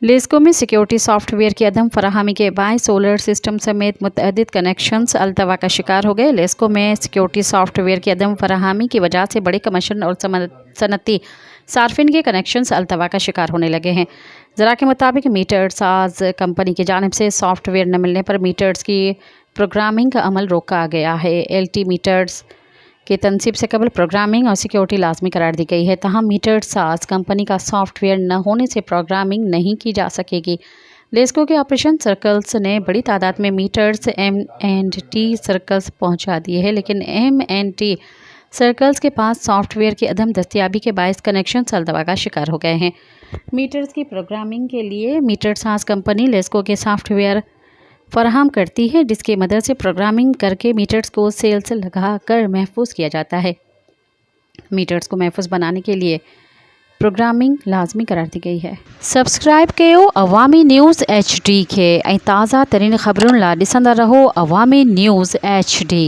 लेस्को में security software की अदम फराहमी के बायस सोलर सिस्टम समेत मुतअद्दिद कनेक्शंस अल्तवा का शिकार हो गए। लेस्को में सिक्योरिटी सॉफ्टवेयर की अदम फराहमी की वजह से बड़े कमर्शियल और सनती सार्फिन के कनेक्शंस अल्तवा का शिकार होने लगे हैं। ज़रा के मुताबिक मीटर्स आज कंपनी की जानिब से सॉफ्टवेयर न मिलने पर मीटर्स की प्रोग्रामिंग का अमल रोका गया है। LT मीटर्स के तनसीब से कबल प्रोग्रामिंग और सिक्योरिटी लाजमी करार दी गई है। तहम मीटर साज कंपनी का सॉफ्टवेयर न होने से प्रोग्रामिंग नहीं की जा सकेगी। लेस्को के ऑपरेशन सर्कल्स ने बड़ी तादाद में मीटर्स M&T सर्कल्स पहुंचा दिए हैं, लेकिन M&T सर्कल्स के पास सॉफ्टवेयर की अदम दस्तियाबी के बायस कनेक्शन अल्तवा का शिकार हो गए हैं। मीटर्स की प्रोग्रामिंग के लिए मीटर साज कंपनी लेस्को के सॉफ्टवेयर फराहम करती है, जिसकी मदद से प्रोग्रामिंग करके मीटर्स को सेल्स लगा कर महफूज किया जाता है। मीटर्स को महफूज बनाने के लिए प्रोग्रामिंग लाजमी करार दी गई है। सब्सक्राइब कयो अवामी न्यूज़ HD के ताज़ा तरीन खबरों ला ॾिसंदा रहो अवामी न्यूज़ HD।